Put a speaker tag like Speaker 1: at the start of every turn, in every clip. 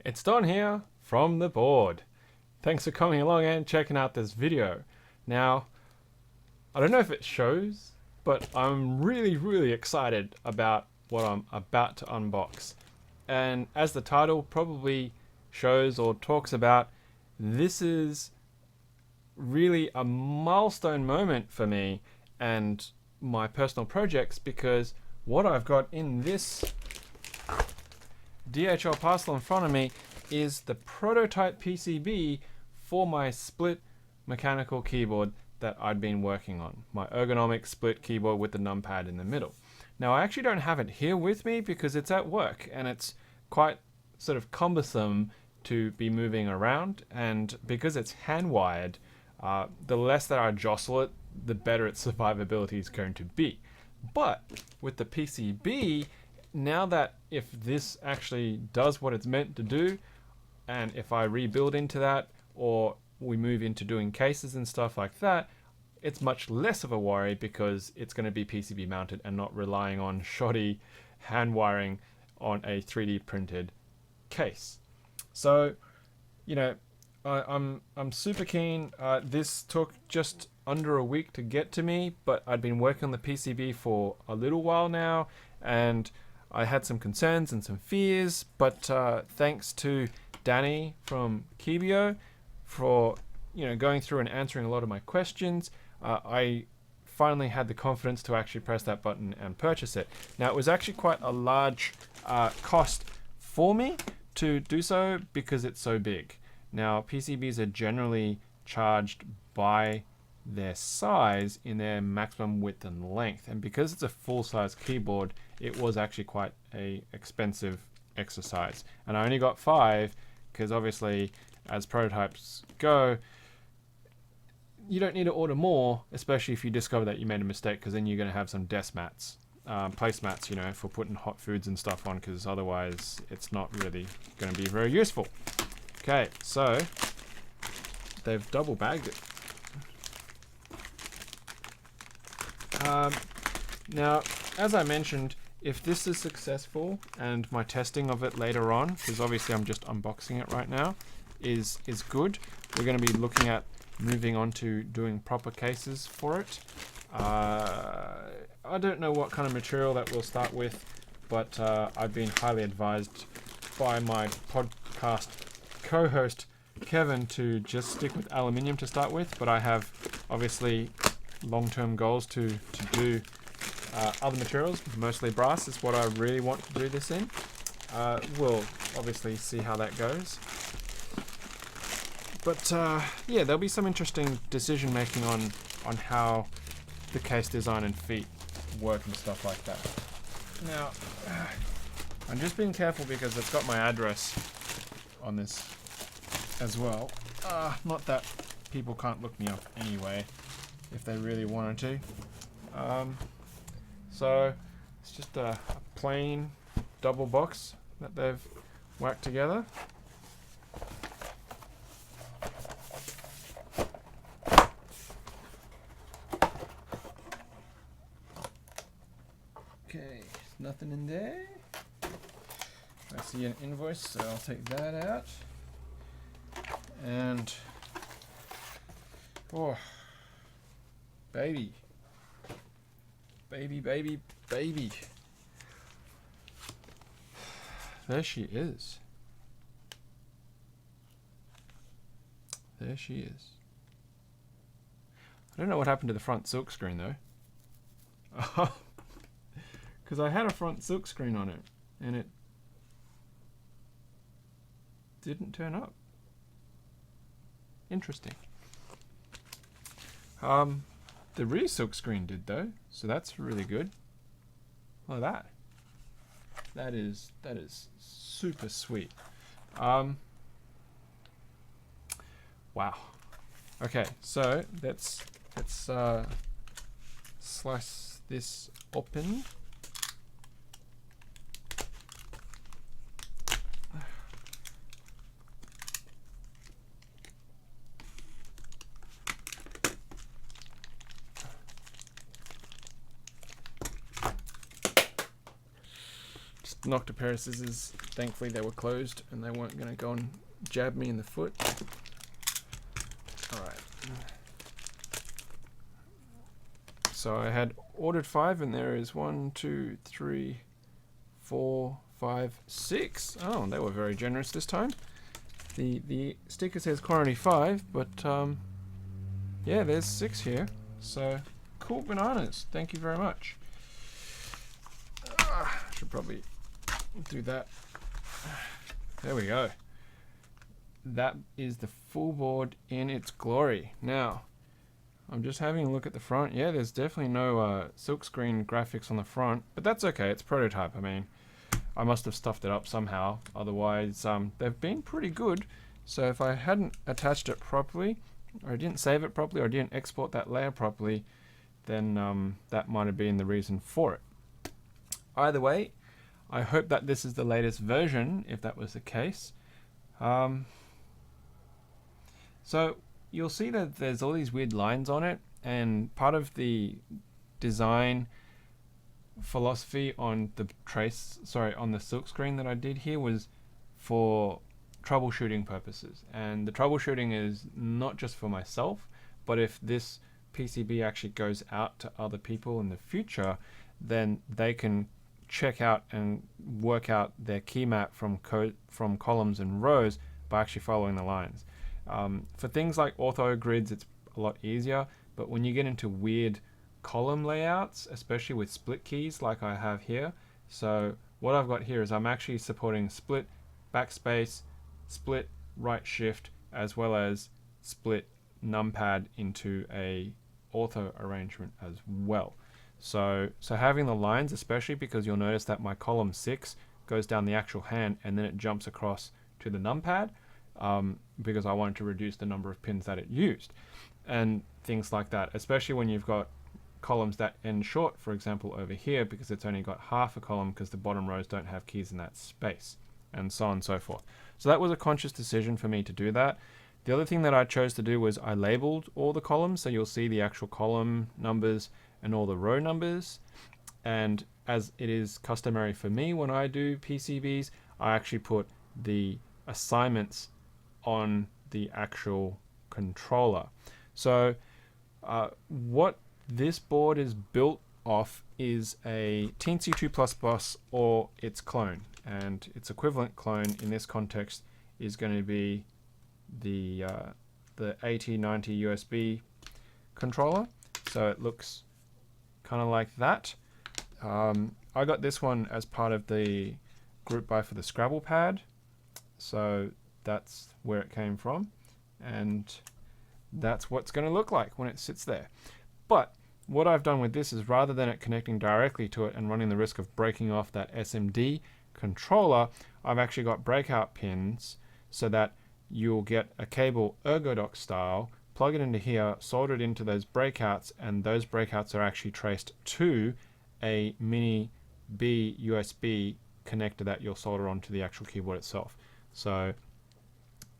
Speaker 1: It's Don here from the board. Thanks for coming along and checking out this video. Now, I don't know if it shows, but I'm really excited about what I'm about to unbox. And as the title probably shows or talks about, this is really a milestone moment for me and my personal projects, because what I've got in this DHL parcel in front of me is the prototype PCB for my split mechanical keyboard that I'd been working on. My ergonomic split keyboard with the numpad in the middle. Now, I actually don't have it here with me because it's at work and it's quite sort of cumbersome to be moving around, and because it's hand wired, the less that I jostle it, the better its survivability is going to be. But with the PCB, now that if this actually does what it's meant to do, and if I rebuild into that, or we move into doing cases and stuff like that, it's much less of a worry because it's going to be PCB mounted and not relying on shoddy hand wiring on a 3D printed case. So, you know, I'm super keen. This took just under a week to get to me, but I'd been working on the PCB for a little while now, and I had some concerns and some fears, but thanks to Danny from KiCAD for going through and answering a lot of my questions, I finally had the confidence to actually press that button and purchase it. Now, it was actually quite a large cost for me to do so because it's so big. Now, PCBs are generally charged by their size in their maximum width and length, and because it's a full-size keyboard, it was actually quite a expensive exercise. And I only got 5 because obviously, as prototypes go, you don't need to order more, especially if you discover that you made a mistake, because then you're going to have some desk mats, placemats, for putting hot foods and stuff on, because otherwise it's not really going to be very useful. Okay, so they've double bagged it. Now, as I mentioned, if this is successful and my testing of it later on, because obviously I'm just unboxing it right now, is good, we're going to be looking at moving on to doing proper cases for it. I don't know what kind of material that we'll start with, but I've been highly advised by my podcast co-host Kevin to just stick with aluminium to start with, but I have obviously long-term goals to do other materials. Mostly brass is what I really want to do this in. We'll obviously see how that goes. But yeah, there'll be some interesting decision making on how the case design and feet work and stuff like that. Now, I'm just being careful because it's got my address on this as well. Not that people can't look me up anyway if they really wanted to. So it's just a plain double box that they've whacked together. Okay, nothing in there. I see an invoice, so I'll take that out. And oh, baby. There she is. There she is. I don't know what happened to the front silk screen though. Because I had a front silk screen on it and it didn't turn up. Interesting. The rear silk screen did though, so that's really good. Look at that. That is super sweet. Wow. Okay, so let's slice this open. knocked a pair of scissors. Thankfully they were closed and they weren't going to go and jab me in the foot. Alright. So I had ordered 5 and there is 1, 2, 3, 4, 5, 6. Oh, they were very generous this time. The sticker says quantity 5, but yeah, there's 6 here. So cool bananas. Thank you very much. Should probably do that. There we go. That is the full board in its glory. Now, I'm just having a look at the front. Yeah, there's definitely no silkscreen graphics on the front, but that's okay. It's prototype. I mean, I must have stuffed it up somehow. Otherwise, they've been pretty good. So if I hadn't attached it properly, or I didn't save it properly, or I didn't export that layer properly, then that might have been the reason for it. Either way, I hope that this is the latest version, if that was the case. So you'll see that there's all these weird lines on it, and part of the design philosophy on the on the silkscreen that I did here was for troubleshooting purposes. And the troubleshooting is not just for myself, but if this PCB actually goes out to other people in the future, then they can check out and work out their key map from columns and rows by actually following the lines. For things like ortho grids, it's a lot easier, but when you get into weird column layouts, especially with split keys like I have here, so what I've got here is I'm actually supporting split backspace, split right shift, as well as split numpad into a ortho arrangement as well. So having the lines, especially because you'll notice that my column 6 goes down the actual hand and then it jumps across to the numpad, because I wanted to reduce the number of pins that it used, and things like that, especially when you've got columns that end short, for example over here, because it's only got half a column because the bottom rows don't have keys in that space, and so on and so forth. So that was a conscious decision for me to do that. The other thing that I chose to do was I labeled all the columns, so you'll see the actual column numbers and all the row numbers. And as it is customary for me when I do PCBs, I actually put the assignments on the actual controller. So what this board is built off is a Teensy 2++ or its clone, and its equivalent clone in this context is going to be the 8090 USB controller. So it looks kind of like that. I got this one as part of the group buy for the Scrabble pad, so that's where it came from, and that's what's going to look like when it sits there. But what I've done with this is, rather than it connecting directly to it and running the risk of breaking off that SMD controller, I've actually got breakout pins so that you'll get a cable Ergonomic style, plug it into here, solder it into those breakouts, and those breakouts are actually traced to a mini B USB connector that you'll solder onto the actual keyboard itself. So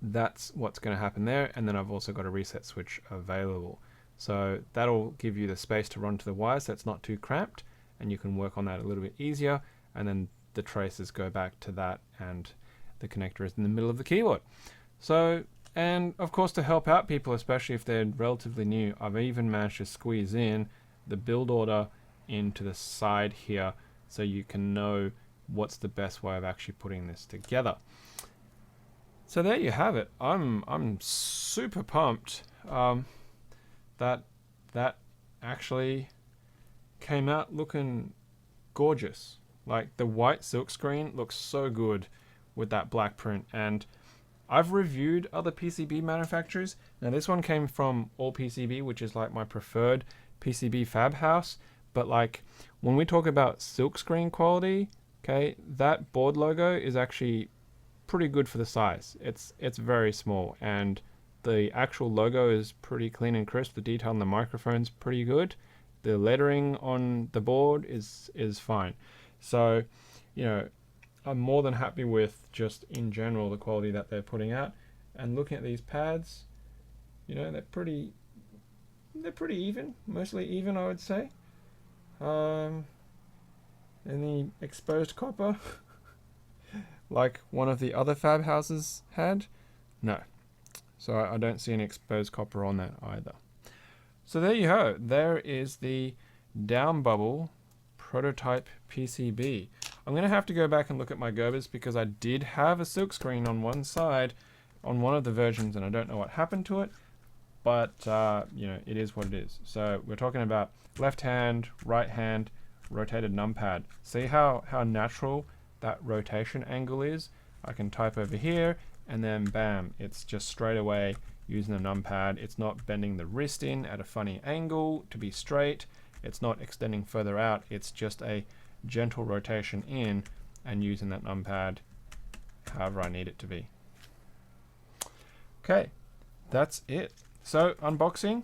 Speaker 1: that's what's going to happen there, and then I've also got a reset switch available. So that'll give you the space to run to the wires so it's not too cramped, and you can work on that a little bit easier, and then the traces go back to that, and the connector is in the middle of the keyboard. So, and of course, to help out people, especially if they're relatively new, I've even managed to squeeze in the build order into the side here so you can know what's the best way of actually putting this together. So there you have it. I'm super pumped that actually came out looking gorgeous. Like, the white silkscreen looks so good with that black print, and I've reviewed other PCB manufacturers. Now this one came from All PCB, which is like my preferred PCB fab house, but like when we talk about silkscreen quality, okay, that board logo is actually pretty good for the size. It's very small, and the actual logo is pretty clean and crisp. The detail on the microphone's pretty good. The lettering on the board is fine. So, you know, I'm more than happy with just in general the quality that they're putting out. And looking at these pads, you know, they're pretty even, mostly even, I would say. And the exposed copper, like one of the other fab houses had? No. So I don't see any exposed copper on that either. So there you go. There is the Downbubble prototype PCB. I'm going to have to go back and look at my Gerbers because I did have a silkscreen on one side on one of the versions and I don't know what happened to it, but you know, it is what it is. So we're talking about left hand, right hand, rotated numpad. See how natural that rotation angle is? I can type over here and then bam, it's just straight away using the numpad. It's not bending the wrist in at a funny angle to be straight. It's not extending further out. It's just a gentle rotation in and using that numpad however I need it to be. Okay, that's it. So unboxing,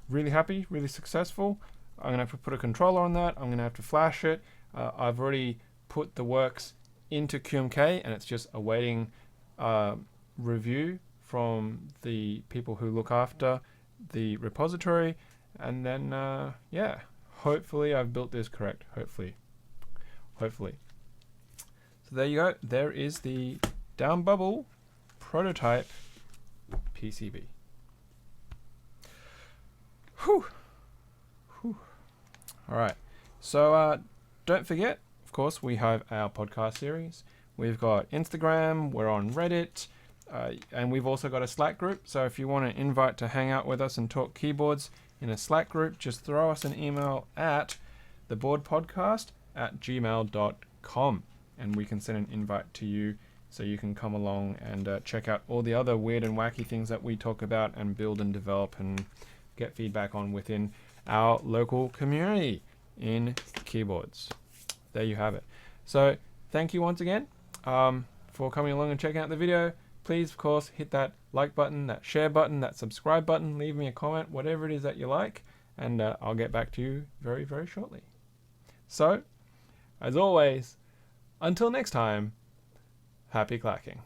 Speaker 1: really happy, really successful. I'm gonna have to put a controller on that. I'm gonna have to flash it. I've already put the works into QMK and it's just awaiting review from the people who look after the repository. And then, yeah, hopefully I've built this correct. Hopefully. So there you go. There is the Downbubble prototype PCB. Whew. All right. So don't forget, of course, we have our podcast series. We've got Instagram. We're on Reddit. And we've also got a Slack group. So if you want an invite to hang out with us and talk keyboards in a Slack group, just throw us an email at theboardpodcast@gmail.com and we can send an invite to you so you can come along and check out all the other weird and wacky things that we talk about and build and develop and get feedback on within our local community in keyboards. There you have it. So thank you once again for coming along and checking out the video. Please, of course, hit that like button, that share button, that subscribe button, leave me a comment, whatever it is that you like, and I'll get back to you very, very shortly. So, as always, until next time, happy clacking.